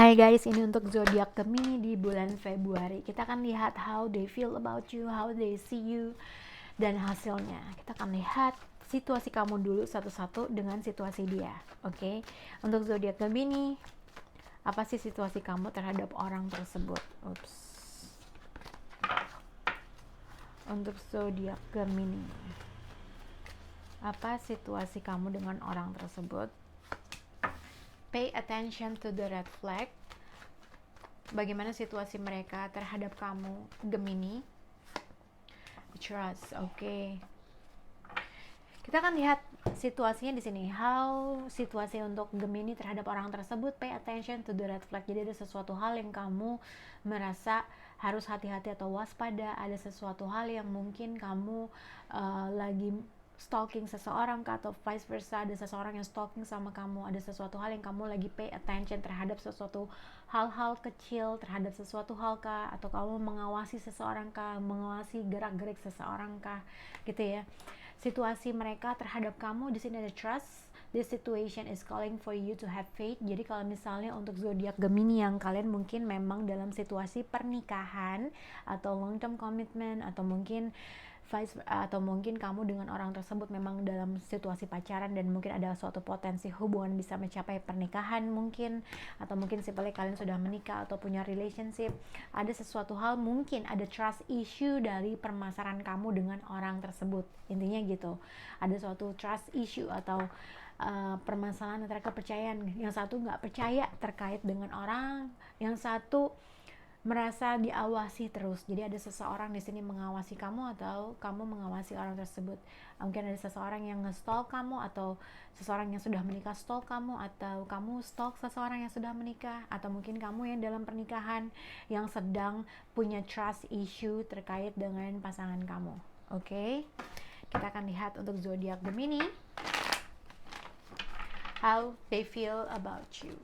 Hai guys, ini untuk zodiak Gemini di bulan Februari. Kita akan lihat how they feel about you, how they see you, dan hasilnya. Kita akan lihat situasi kamu dulu satu-satu dengan situasi dia. Oke, untuk zodiak Gemini, apa sih situasi kamu terhadap orang tersebut? Untuk zodiak Gemini, apa situasi kamu dengan orang tersebut? Pay attention to the red flag. Bagaimana situasi mereka terhadap kamu, Gemini? Trust, oke. Kita akan lihat situasinya di sini. How situasi untuk Gemini terhadap orang tersebut. Pay attention to the red flag. Jadi ada sesuatu hal yang kamu merasa harus hati-hati atau waspada. Ada sesuatu hal yang mungkin kamu lagi stalking seseorang atau vice versa, ada seseorang yang stalking sama kamu, ada sesuatu hal yang kamu lagi pay attention terhadap sesuatu hal-hal kecil, terhadap sesuatu hal kah, atau kamu mengawasi seseorang kah, mengawasi gerak-gerik seseorang kah, gitu ya. Situasi mereka terhadap kamu di sini ada trust. This situation is calling for you to have faith. Jadi kalau misalnya untuk zodiak Gemini yang kalian mungkin memang dalam situasi pernikahan atau long term commitment, atau mungkin kamu dengan orang tersebut memang dalam situasi pacaran dan mungkin ada suatu potensi hubungan bisa mencapai pernikahan mungkin, atau mungkin simpelnya kalian sudah menikah atau punya relationship, ada sesuatu hal, mungkin ada trust issue dari permasalahan kamu dengan orang tersebut. Intinya gitu, ada suatu trust issue atau permasalahan antara kepercayaan. Yang satu nggak percaya terkait dengan orang, yang satu merasa diawasi terus. Jadi ada seseorang di sini mengawasi kamu atau kamu mengawasi orang tersebut. Mungkin ada seseorang yang nge-stalk kamu, atau seseorang yang sudah menikah stalk kamu, atau kamu stalk seseorang yang sudah menikah, atau mungkin kamu yang dalam pernikahan yang sedang punya trust issue terkait dengan pasangan kamu. Oke. Kita akan lihat untuk zodiak Gemini, how they feel about you.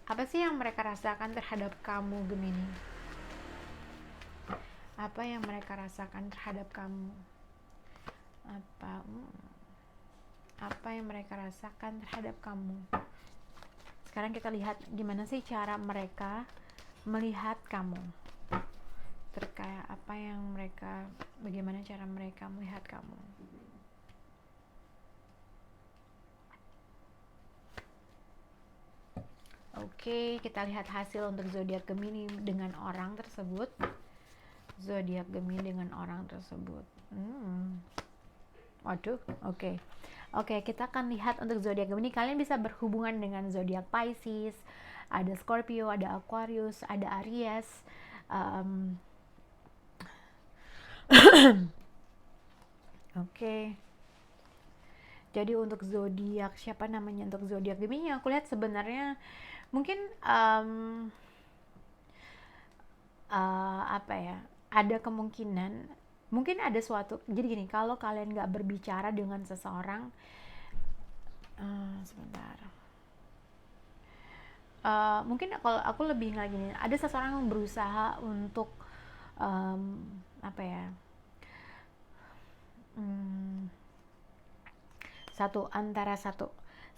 Apa sih yang mereka rasakan terhadap kamu, Gemini? Apa yang mereka rasakan terhadap kamu? Apa yang mereka rasakan terhadap kamu? Sekarang kita lihat gimana sih cara mereka melihat kamu. Terkait apa yang mereka, bagaimana cara mereka melihat kamu. Oke, kita lihat hasil untuk zodiak Gemini dengan orang tersebut. Zodiak Gemini dengan orang tersebut. Waduh, oke. Oke, kita akan lihat untuk zodiak Gemini. Kalian bisa berhubungan dengan zodiak Pisces, ada Scorpio, ada Aquarius, ada Aries. Oke. Jadi untuk zodiak siapa namanya, untuk zodiak Gemini aku lihat sebenarnya mungkin ada kemungkinan, mungkin ada suatu, jadi gini, kalau kalian nggak berbicara dengan seseorang, mungkin kalau aku lebih lagi gini, ada seseorang yang berusaha untuk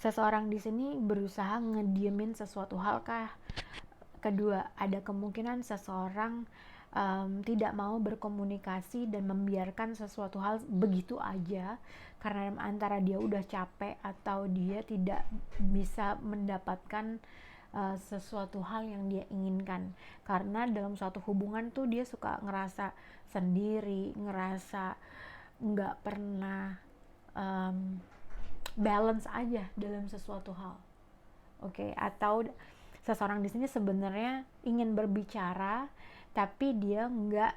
seseorang di sini berusaha ngediemin sesuatu hal kah. Kedua, ada kemungkinan seseorang tidak mau berkomunikasi dan membiarkan sesuatu hal begitu aja karena antara dia udah capek atau dia tidak bisa mendapatkan sesuatu hal yang dia inginkan. Karena dalam suatu hubungan tuh dia suka ngerasa sendiri, ngerasa nggak pernah balance aja dalam sesuatu hal. Oke, atau seseorang di sini sebenarnya ingin berbicara, tapi dia nggak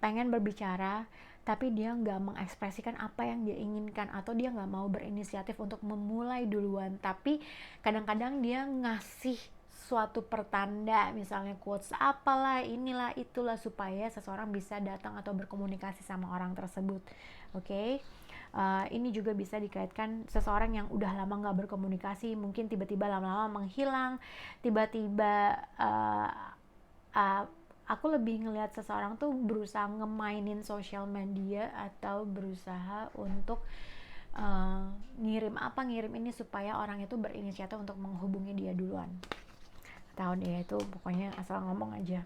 pengen berbicara, tapi dia nggak mengekspresikan apa yang dia inginkan, atau dia nggak mau berinisiatif untuk memulai duluan. Tapi kadang-kadang dia ngasih suatu pertanda, misalnya quotes apalah, inilah itulah, supaya seseorang bisa datang atau berkomunikasi sama orang tersebut. Oke. Ini juga bisa dikaitkan seseorang yang udah lama nggak berkomunikasi, mungkin tiba-tiba lama-lama menghilang, tiba-tiba aku lebih ngelihat seseorang tuh berusaha ngemainin sosial media atau berusaha untuk ngirim ini supaya orang itu berinisiatif untuk menghubungi dia duluan. tahu deh itu pokoknya asal ngomong aja.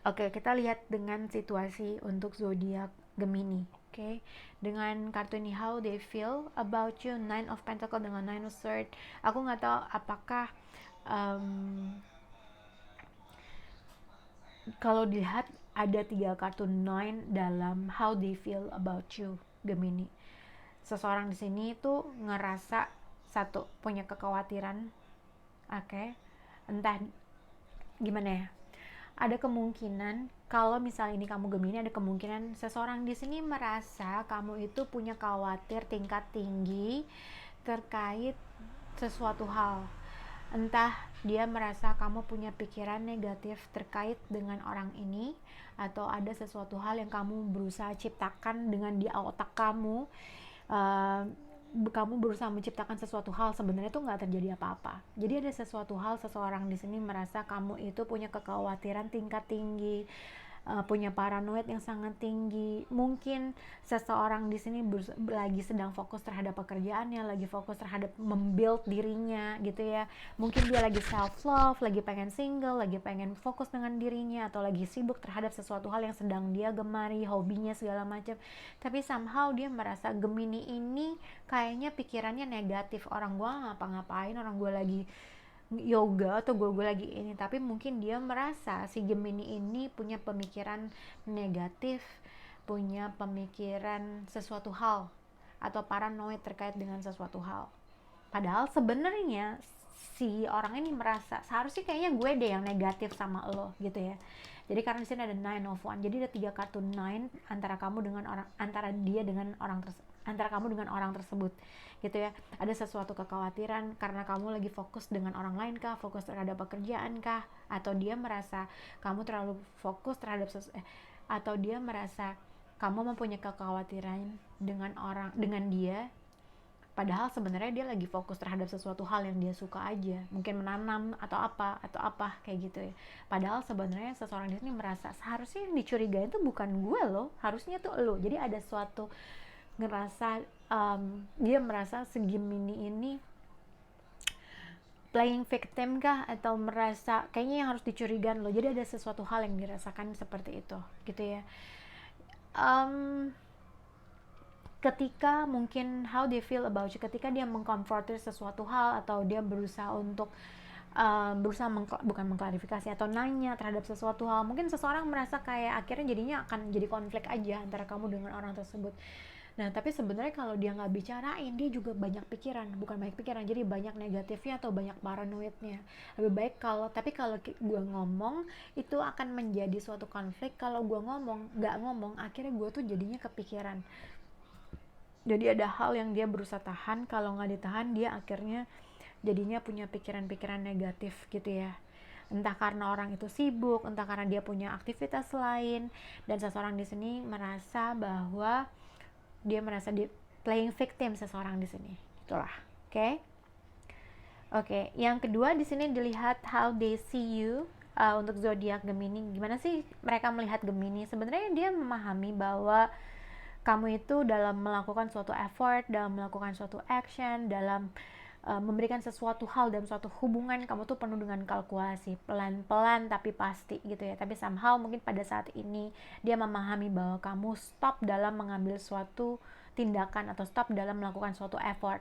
Oke, kita lihat dengan situasi untuk zodiak Gemini. Oke, dengan kartu ini how they feel about you, Nine of Pentacle dengan Nine of Swords. Aku nggak tahu apakah kalau dilihat ada 3 kartu Nine dalam how they feel about you, Gemini. Seseorang di sini tuh ngerasa satu punya kekhawatiran, oke, entah gimana ya. Ada kemungkinan kalau misalnya ini kamu Gemini, ada kemungkinan seseorang di sini merasa kamu itu punya khawatir tingkat tinggi terkait sesuatu hal. Entah dia merasa kamu punya pikiran negatif terkait dengan orang ini, atau ada sesuatu hal yang kamu berusaha ciptakan dengan di otak kamu. Kamu berusaha menciptakan sesuatu hal, sebenarnya tuh nggak terjadi apa-apa. Jadi ada sesuatu hal, seseorang di sini merasa kamu itu punya kekhawatiran tingkat tinggi, punya paranoid yang sangat tinggi. Mungkin seseorang di sini lagi sedang fokus terhadap pekerjaannya, lagi fokus terhadap membuild dirinya gitu ya. Mungkin dia lagi self love, lagi pengen single, lagi pengen fokus dengan dirinya, atau lagi sibuk terhadap sesuatu hal yang sedang dia gemari, hobinya segala macam. Tapi somehow dia merasa Gemini ini kayaknya pikirannya negatif. Orang gua ngapa-ngapain, orang gua lagi yoga atau gue lagi ini, tapi mungkin dia merasa si Gemini ini punya pemikiran negatif, punya pemikiran sesuatu hal atau paranoid terkait dengan sesuatu hal. Padahal sebenarnya si orang ini merasa seharusnya kayaknya gue deh yang negatif sama lo gitu ya. Jadi karena di sini ada Nine of Wands, jadi ada 3 kartu Nine antara kamu dengan orang, antara dia dengan orang antara kamu dengan orang tersebut gitu ya. Ada sesuatu kekhawatiran karena kamu lagi fokus dengan orang lain kah, fokus terhadap pekerjaan kah, atau dia merasa kamu terlalu fokus terhadap atau dia merasa kamu mempunyai kekhawatiran dengan orang, dengan dia, padahal sebenarnya dia lagi fokus terhadap sesuatu hal yang dia suka aja, mungkin menanam atau apa kayak gitu ya. Padahal sebenarnya seseorang di sini merasa seharusnya yang dicurigain itu bukan gue loh, harusnya tuh lo. Jadi ada suatu ngerasa dia merasa si Gemini ini playing victim kah, atau merasa kayaknya yang harus dicurigain lo. Jadi ada sesuatu hal yang dirasakan seperti itu gitu ya. Ketika mungkin how they feel about you, ketika dia mengkonfrontir sesuatu hal, atau dia berusaha untuk bukan mengklarifikasi atau nanya terhadap sesuatu hal, mungkin seseorang merasa kayak akhirnya jadinya akan jadi konflik aja antara kamu dengan orang tersebut. Nah, tapi sebenarnya kalau dia nggak bicarain, dia juga banyak pikiran, bukan banyak pikiran, jadi banyak negatifnya atau banyak paranoidnya. Lebih baik tapi kalau gue ngomong, itu akan menjadi suatu konflik. Kalau gue nggak ngomong, akhirnya gue tuh jadinya kepikiran. Jadi ada hal yang dia berusaha tahan, kalau nggak ditahan, dia akhirnya jadinya punya pikiran-pikiran negatif gitu ya. Entah karena orang itu sibuk, entah karena dia punya aktivitas lain, dan seseorang di sini merasa bahwa dia merasa di playing victim seseorang di sini. Itulah. Oke. Yang kedua di sini dilihat how they see you. Untuk zodiak Gemini, gimana sih mereka melihat Gemini? Sebenarnya dia memahami bahwa kamu itu dalam melakukan suatu effort, dalam melakukan suatu action, dalam memberikan sesuatu hal dalam suatu hubungan, kamu tuh penuh dengan kalkulasi, pelan-pelan tapi pasti gitu ya. Tapi somehow mungkin pada saat ini dia memahami bahwa kamu stop dalam mengambil suatu tindakan atau stop dalam melakukan suatu effort.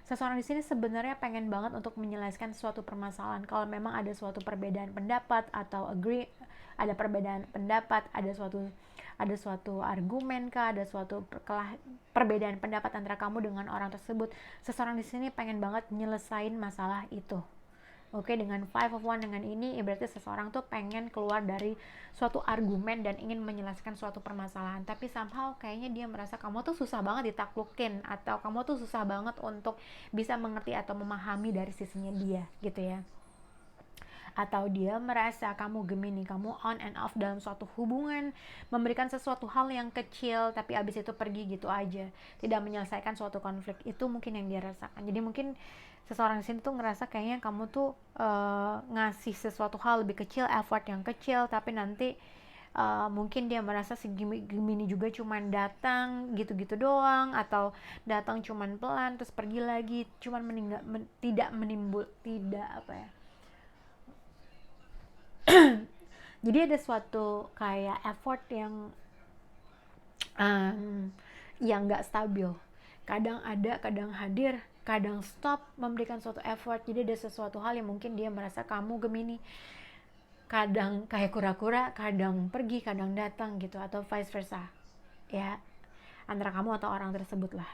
Seseorang di sini sebenarnya pengen banget untuk menyelesaikan suatu permasalahan. Kalau memang ada suatu perbedaan pendapat atau ada perbedaan pendapat, ada suatu argumen kah, ada suatu perbedaan pendapat antara kamu dengan orang tersebut, seseorang di sini pengen banget nyelesain masalah itu. Dengan Five of Wands dengan ini, berarti seseorang tuh pengen keluar dari suatu argumen dan ingin menyelesaikan suatu permasalahan. Tapi somehow kayaknya dia merasa kamu tuh susah banget ditaklukin, atau kamu tuh susah banget untuk bisa mengerti atau memahami dari sisinya dia gitu ya. Atau dia merasa kamu Gemini, kamu on and off dalam suatu hubungan, memberikan sesuatu hal yang kecil tapi abis itu pergi gitu aja, tidak menyelesaikan suatu konflik. Itu mungkin yang dia rasakan. Jadi mungkin seseorang di sini tuh ngerasa kayaknya kamu tuh ngasih sesuatu hal lebih kecil, effort yang kecil, tapi nanti mungkin dia merasa si Gemini juga cuman datang gitu-gitu doang, atau datang cuman pelan terus pergi lagi, cuman tidak menimbul, tidak apa ya, jadi ada suatu kayak effort um, yang nggak stabil, kadang ada, kadang hadir, kadang stop memberikan suatu effort. Jadi ada sesuatu hal yang mungkin dia merasa kamu Gemini kadang kayak kura-kura, kadang pergi, kadang datang gitu, atau vice versa ya, antara kamu atau orang tersebut lah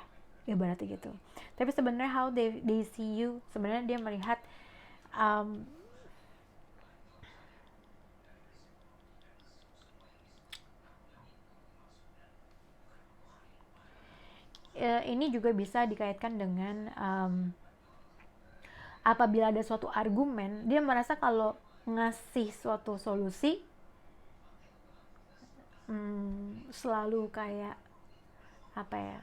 ibaratnya gitu. Tapi sebenarnya how they see you, sebenarnya dia melihat um, ini juga bisa dikaitkan dengan apabila ada suatu argumen, dia merasa kalau ngasih suatu solusi selalu kayak apa ya,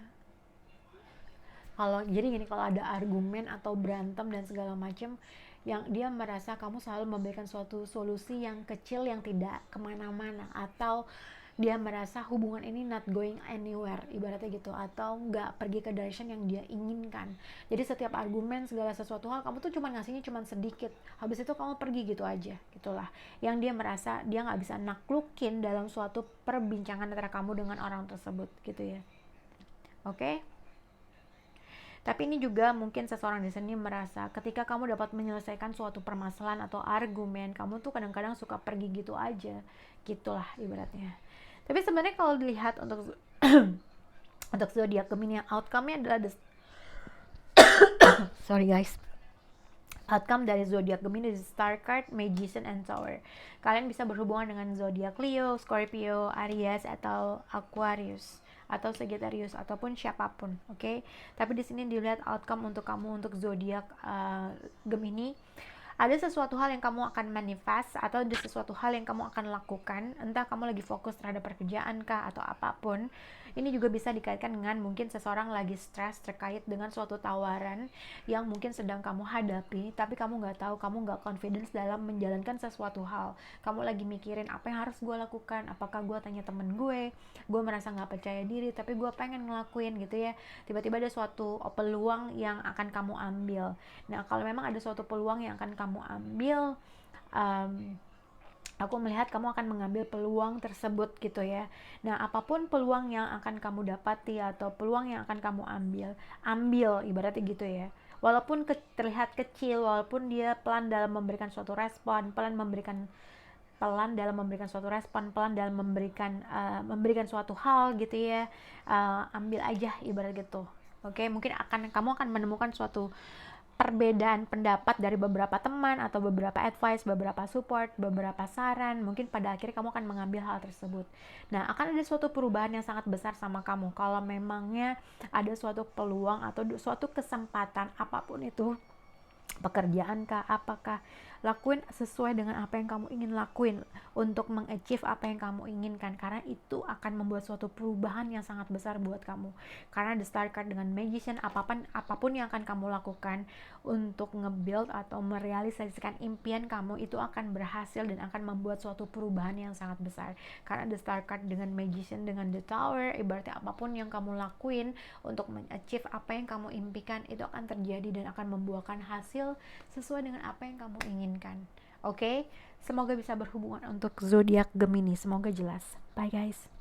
kalau jadi gini, kalau ada argumen atau berantem dan segala macam, yang dia merasa kamu selalu memberikan suatu solusi yang kecil yang tidak kemana-mana, atau dia merasa hubungan ini not going anywhere ibaratnya gitu, atau nggak pergi ke direction yang dia inginkan. Jadi setiap argumen segala sesuatu hal kamu tuh cuma ngasihnya cuma sedikit, habis itu kamu pergi gitu aja, gitulah yang dia merasa dia nggak bisa naklukin dalam suatu perbincangan antara kamu dengan orang tersebut gitu ya. Oke? Tapi ini juga mungkin seseorang di sini merasa ketika kamu dapat menyelesaikan suatu permasalahan atau argumen, kamu tuh kadang-kadang suka pergi gitu aja, gitulah ibaratnya. Tapi sebenarnya kalau dilihat untuk untuk zodiak Gemini, outcome-nya adalah sorry guys, outcome dari zodiak Gemini is Star card, Magician, and Tower. Kalian bisa berhubungan dengan zodiak Leo, Scorpio, Aries, atau Aquarius, atau Sagittarius, ataupun siapapun, oke? Okay? Tapi di sini dilihat outcome untuk kamu untuk zodiak Gemini. Ada sesuatu hal yang kamu akan manifest, atau ada sesuatu hal yang kamu akan lakukan, entah kamu lagi fokus terhadap pekerjaan kah atau apapun. Ini juga bisa dikaitkan dengan mungkin seseorang lagi stres terkait dengan suatu tawaran yang mungkin sedang kamu hadapi, tapi kamu nggak tahu, kamu nggak confidence dalam menjalankan sesuatu hal. Kamu lagi mikirin apa yang harus gue lakukan, apakah gue tanya temen gue merasa nggak percaya diri, tapi gue pengen ngelakuin gitu ya. Tiba-tiba ada suatu peluang yang akan kamu ambil. Nah, kalau memang ada suatu peluang yang akan kamu ambil, aku melihat kamu akan mengambil peluang tersebut gitu ya. Nah, apapun peluang yang akan kamu dapati atau peluang yang akan kamu ambil ibaratnya gitu ya. Walaupun terlihat kecil, walaupun dia pelan dalam memberikan suatu respon, pelan dalam memberikan suatu respon, pelan dalam memberikan suatu hal gitu ya. Ambil aja ibarat gitu. Oke, mungkin kamu akan menemukan suatu perbedaan pendapat dari beberapa teman atau beberapa advice, beberapa support, beberapa saran. Mungkin pada akhirnya kamu akan mengambil hal tersebut. Nah, akan ada suatu perubahan yang sangat besar sama kamu kalau memangnya ada suatu peluang atau suatu kesempatan apapun itu, pekerjaan kah, apakah, lakuin sesuai dengan apa yang kamu ingin lakuin untuk mengachieve apa yang kamu inginkan, karena itu akan membuat suatu perubahan yang sangat besar buat kamu. Karena the Star card dengan Magician, apapun yang akan kamu lakukan untuk nge-build atau merealisasikan impian kamu, itu akan berhasil dan akan membuat suatu perubahan yang sangat besar. Karena the Star card dengan Magician, dengan the Tower, ibaratnya apapun yang kamu lakuin untuk mengachieve apa yang kamu impikan, itu akan terjadi dan akan membuahkan hasil sesuai dengan apa yang kamu inginkan. Oke? Semoga bisa berhubungan untuk zodiak Gemini. Semoga jelas. Bye guys.